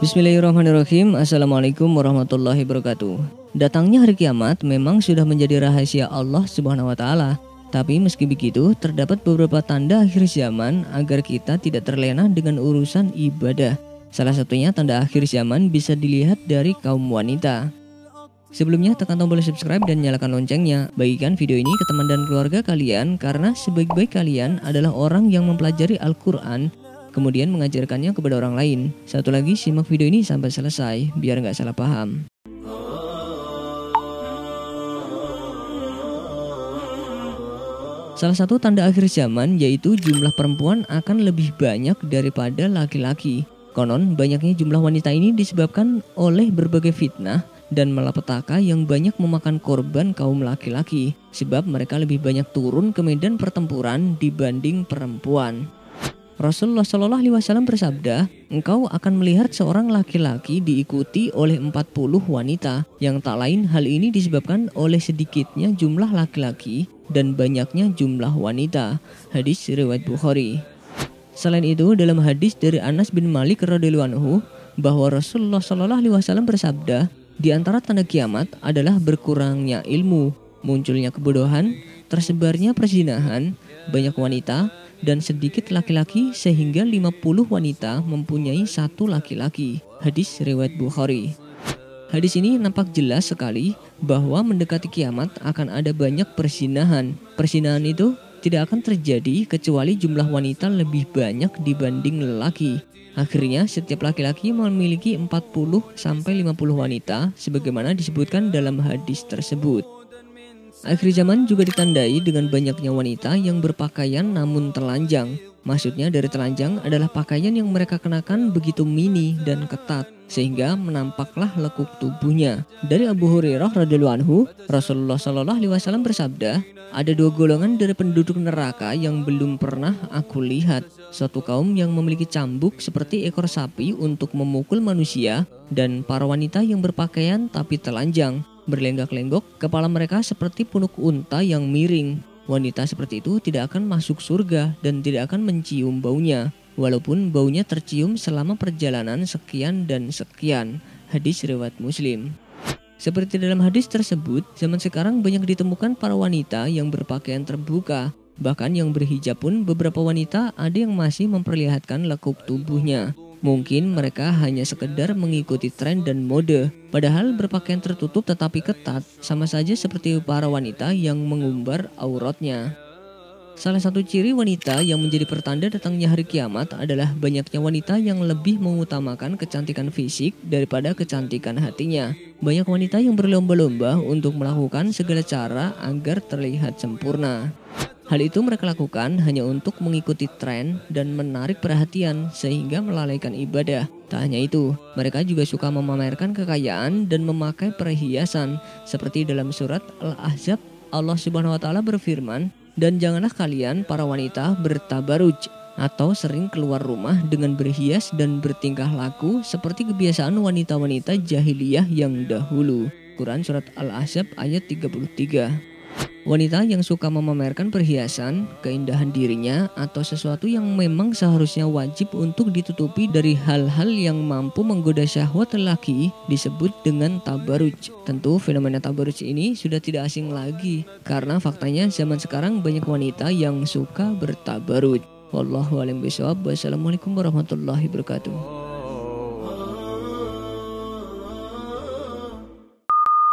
Bismillahirrahmanirrahim. Assalamualaikum warahmatullahi wabarakatuh. Datangnya hari kiamat memang sudah menjadi rahasia Allah Subhanahu wa taala. Tapi meski begitu, terdapat beberapa tanda akhir zaman agar kita tidak terlena dengan urusan ibadah. Salah satunya tanda akhir zaman bisa dilihat dari kaum wanita. Sebelumnya tekan tombol subscribe dan nyalakan loncengnya. Bagikan video ini ke teman dan keluarga kalian karena sebaik-baik kalian adalah orang yang mempelajari Al-Quran kemudian mengajarkannya kepada orang lain. Satu lagi, simak video ini sampai selesai biar nggak salah paham. Salah satu tanda akhir zaman yaitu jumlah perempuan akan lebih banyak daripada laki-laki. Konon banyaknya jumlah wanita ini disebabkan oleh berbagai fitnah dan malapetaka yang banyak memakan korban kaum laki-laki, sebab mereka lebih banyak turun ke medan pertempuran dibanding perempuan. Rasulullah SAW bersabda, engkau akan melihat seorang laki-laki diikuti oleh 40 wanita, yang tak lain hal ini disebabkan oleh sedikitnya jumlah laki-laki dan banyaknya jumlah wanita. Hadis riwayat Bukhari. Selain itu, dalam hadis dari Anas bin Malik radhiyallahu anhu bahwa Rasulullah SAW bersabda, di antara tanda kiamat adalah berkurangnya ilmu, munculnya kebodohan, tersebarnya perzinahan, banyak wanita dan sedikit laki-laki sehingga 50 wanita mempunyai satu laki-laki. Hadis riwayat Bukhari. Hadis ini nampak jelas sekali bahwa mendekati kiamat akan ada banyak perzinahan. Perzinahan itu tidak akan terjadi kecuali jumlah wanita lebih banyak dibanding lelaki. Akhirnya setiap laki-laki memiliki 40-50 wanita sebagaimana disebutkan dalam hadis tersebut. Akhir zaman juga ditandai dengan banyaknya wanita yang berpakaian namun telanjang. Maksudnya dari telanjang adalah pakaian yang mereka kenakan begitu mini dan ketat sehingga menampaklah lekuk tubuhnya. Dari Abu Hurairah radhiyallahu anhu, Rasulullah SAW bersabda, ada dua golongan dari penduduk neraka yang belum pernah aku lihat. Suatu kaum yang memiliki cambuk seperti ekor sapi untuk memukul manusia dan para wanita yang berpakaian tapi telanjang. Berlenggak-lenggok, kepala mereka seperti punuk unta yang miring. Wanita seperti itu tidak akan masuk surga dan tidak akan mencium baunya, walaupun baunya tercium selama perjalanan sekian dan sekian. Hadis riwayat Muslim. Seperti dalam hadis tersebut, zaman sekarang banyak ditemukan para wanita yang berpakaian terbuka. Bahkan yang berhijab pun beberapa wanita ada yang masih memperlihatkan lekuk tubuhnya. Mungkin mereka hanya sekedar mengikuti tren dan mode, padahal berpakaian tertutup tetapi ketat sama saja seperti para wanita yang mengumbar auratnya. Salah satu ciri wanita yang menjadi pertanda datangnya hari kiamat adalah banyaknya wanita yang lebih mengutamakan kecantikan fisik daripada kecantikan hatinya. Banyak wanita yang berlomba-lomba untuk melakukan segala cara agar terlihat sempurna. Hal itu mereka lakukan hanya untuk mengikuti tren dan menarik perhatian sehingga melalaikan ibadah. Tak hanya itu, mereka juga suka memamerkan kekayaan dan memakai perhiasan. Seperti dalam surat Al-Ahzab, Allah Subhanahu wa taala berfirman, "Dan janganlah kalian para wanita bertabaruj atau sering keluar rumah dengan berhias dan bertingkah laku seperti kebiasaan wanita-wanita jahiliyah yang dahulu." Quran surat Al-Ahzab ayat 33. Wanita yang suka memamerkan perhiasan, keindahan dirinya, atau sesuatu yang memang seharusnya wajib untuk ditutupi dari hal-hal yang mampu menggoda syahwat lelaki disebut dengan tabaruj. Tentu fenomena tabaruj ini sudah tidak asing lagi karena faktanya zaman sekarang banyak wanita yang suka bertabaruj. Wallahu a'lam bishawab. Wassalamualaikum warahmatullahi wabarakatuh.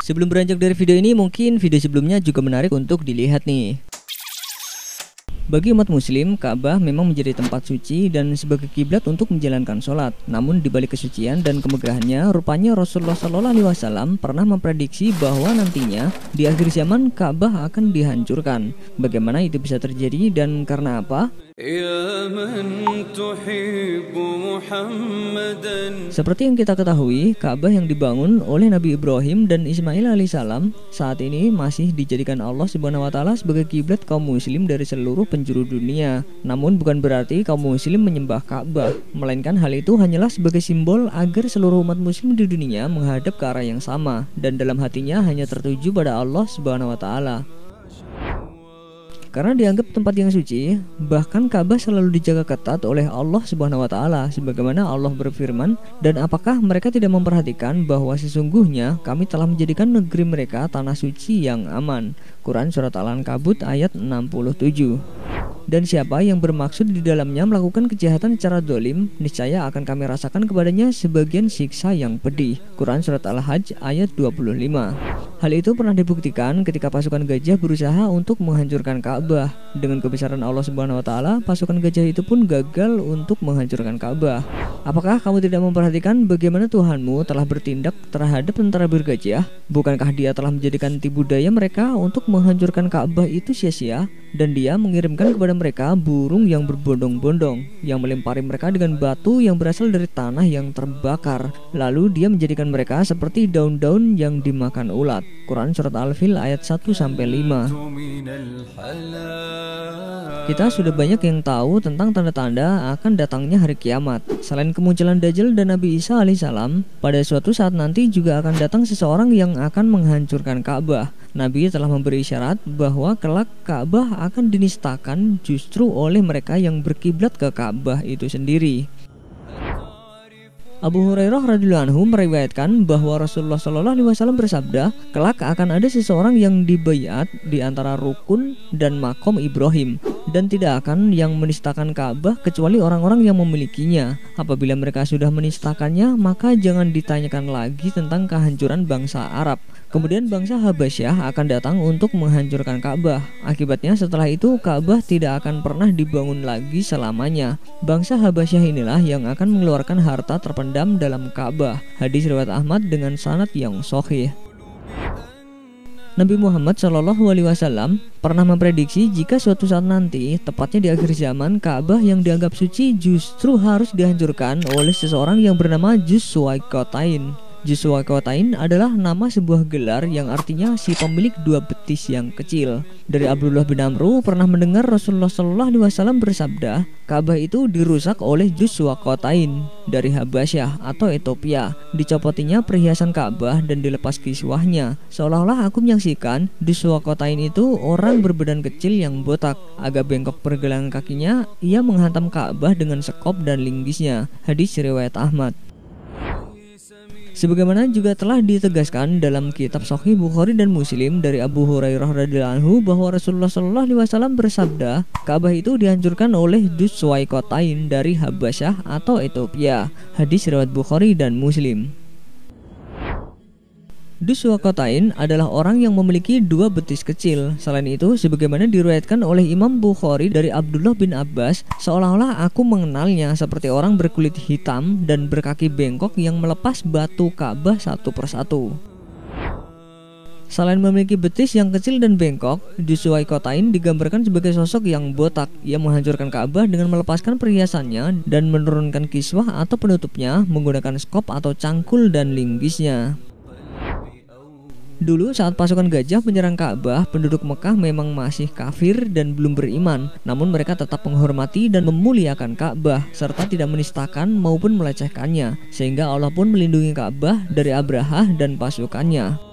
Sebelum beranjak dari video ini, mungkin video sebelumnya juga menarik untuk dilihat nih. Bagi umat muslim, Ka'bah memang menjadi tempat suci dan sebagai kiblat untuk menjalankan sholat. Namun di balik kesucian dan kemegahannya, rupanya Rasulullah SAW pernah memprediksi bahwa nantinya di akhir zaman Ka'bah akan dihancurkan. Bagaimana itu bisa terjadi dan karena apa? Seperti yang kita ketahui, Ka'bah yang dibangun oleh Nabi Ibrahim dan Ismail alaihissalam saat ini masih dijadikan Allah Subhanahu wa taala sebagai kiblat kaum muslim dari seluruh penjuru dunia. Namun bukan berarti kaum muslim menyembah Ka'bah, melainkan hal itu hanyalah sebagai simbol agar seluruh umat muslim di dunia menghadap ke arah yang sama dan dalam hatinya hanya tertuju pada Allah Subhanahu wa taala. karena dianggap tempat yang suci. Bahkan Ka'bah selalu dijaga ketat oleh Allah Subhanahu wa taala, sebagaimana Allah berfirman, "Dan apakah mereka tidak memperhatikan bahwa sesungguhnya kami telah menjadikan negeri mereka tanah suci yang aman?" Quran surat Al-Ankabut ayat 67. Dan siapa yang bermaksud di dalamnya melakukan kejahatan secara dolim, niscaya akan kami rasakan kepadanya sebagian siksa yang pedih. Quran surat Al-Hajj ayat 25. Hal itu pernah dibuktikan ketika pasukan gajah berusaha untuk menghancurkan Ka'bah. Dengan kebesaran Allah Subhanahu wa taala, pasukan gajah itu pun gagal untuk menghancurkan Ka'bah. Apakah kamu tidak memperhatikan bagaimana Tuhanmu telah bertindak terhadap tentara bergajah? Bukankah Dia telah menjadikan tipu daya mereka untuk menghancurkan Ka'bah itu sia-sia? Dan Dia mengirimkan kepada mereka burung yang berbondong-bondong yang melempari mereka dengan batu yang berasal dari tanah yang terbakar. Lalu Dia menjadikan mereka seperti daun-daun yang dimakan ulat. Quran surat Al-Fil ayat 1-5. Kita sudah banyak yang tahu tentang tanda-tanda akan datangnya hari kiamat. Selain kemunculan Dajjal dan Nabi Isa alaihissalam, pada suatu saat nanti juga akan datang seseorang yang akan menghancurkan Ka'bah. Nabi telah memberi isyarat bahwa kelak Ka'bah akan dinistakan justru oleh mereka yang berkiblat ke Ka'bah itu sendiri. Abu Hurairah radhiyallahu anhu meriwayatkan bahwa Rasulullah Shallallahu alaihi wasallam bersabda, kelak akan ada seseorang yang dibaiat di antara rukun dan makom Ibrahim, dan tidak akan yang menistakan Ka'bah kecuali orang-orang yang memilikinya. Apabila mereka sudah menistakannya, maka jangan ditanyakan lagi tentang kehancuran bangsa Arab. Kemudian bangsa Habasyah akan datang untuk menghancurkan Ka'bah. Akibatnya setelah itu Ka'bah tidak akan pernah dibangun lagi selamanya. Bangsa Habasyah inilah yang akan mengeluarkan harta terpendam dalam Ka'bah. Hadis riwayat Ahmad dengan sanad yang sahih. Nabi Muhammad SAW pernah memprediksi jika suatu saat nanti, tepatnya di akhir zaman, Ka'bah yang dianggap suci justru harus dihancurkan oleh seseorang yang bernama Dzulqarnain. Dzulqarnain adalah nama sebuah gelar yang artinya si pemilik dua betis yang kecil. Dari Abdullah bin Amru pernah mendengar Rasulullah SAW bersabda, Ka'bah itu dirusak oleh Dzulqarnain dari Habasyah atau Ethiopia. Dicopotinya perhiasan Ka'bah dan dilepas kiswahnya. Seolah-olah aku menyaksikan Dzulqarnain itu orang berbadan kecil yang botak. Agak bengkok pergelangan kakinya, ia menghantam Ka'bah dengan sekop dan linggisnya. Hadis riwayat Ahmad. Sebagaimana juga telah ditegaskan dalam kitab Sahih Bukhari dan Muslim dari Abu Hurairah radhiyallahu anhu bahwa Rasulullah SAW bersabda, Ka'bah itu dihancurkan oleh Dzulqarnain dari Habasyah atau Ethiopia. Hadis riwayat Bukhari dan Muslim. Dzulqarnain adalah orang yang memiliki dua betis kecil. Selain itu, sebagaimana diriwayatkan oleh Imam Bukhari dari Abdullah bin Abbas, seolah-olah aku mengenalnya seperti orang berkulit hitam dan berkaki bengkok yang melepas batu Ka'bah satu persatu. Selain memiliki betis yang kecil dan bengkok, Dzulqarnain digambarkan sebagai sosok yang botak. Ia menghancurkan Ka'bah dengan melepaskan perhiasannya dan menurunkan kiswah atau penutupnya menggunakan skop atau cangkul dan linggisnya. Dulu saat pasukan gajah menyerang Ka'bah, penduduk Mekah memang masih kafir dan belum beriman. Namun mereka tetap menghormati dan memuliakan Ka'bah serta tidak menistakan maupun melecehkannya, sehingga Allah pun melindungi Ka'bah dari Abrahah dan pasukannya.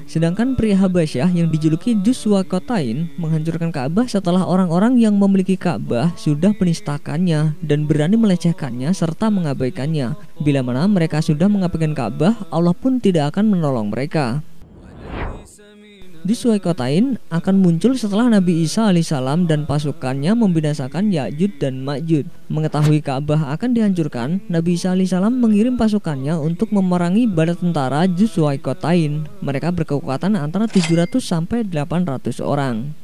Sedangkan pria Habasyah yang dijuluki Dzulqarnain menghancurkan Ka'bah setelah orang-orang yang memiliki Ka'bah sudah menistakannya dan berani melecehkannya serta mengabaikannya. Bila mana mereka sudah mengabaikan Ka'bah, Allah pun tidak akan menolong mereka. Dzulqarnain akan muncul setelah Nabi Isa alaihissalam dan pasukannya membinasakan Ya'juj dan Ma'juj. Mengetahui Ka'bah akan dihancurkan, Nabi Isa alaihissalam mengirim pasukannya untuk memerangi bala tentara Dzulqarnain. Mereka berkekuatan antara 700 sampai 800 orang.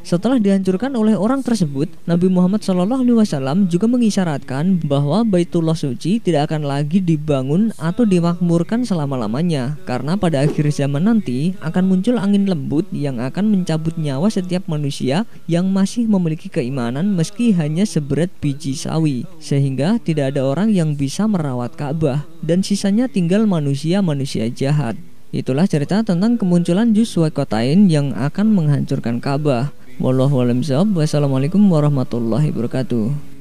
Setelah dihancurkan oleh orang tersebut, Nabi Muhammad SAW juga mengisyaratkan bahwa Baitullah Suci tidak akan lagi dibangun atau dimakmurkan selama-lamanya, karena pada akhir zaman nanti akan muncul angin lembut yang akan mencabut nyawa setiap manusia yang masih memiliki keimanan meski hanya seberat biji sawi, sehingga tidak ada orang yang bisa merawat Ka'bah dan sisanya tinggal manusia-manusia jahat. Itulah cerita tentang kemunculan Dzulqarnain yang akan menghancurkan Ka'bah. Wallahu a'lam bishawab. Wassalamualaikum warahmatullahi wabarakatuh.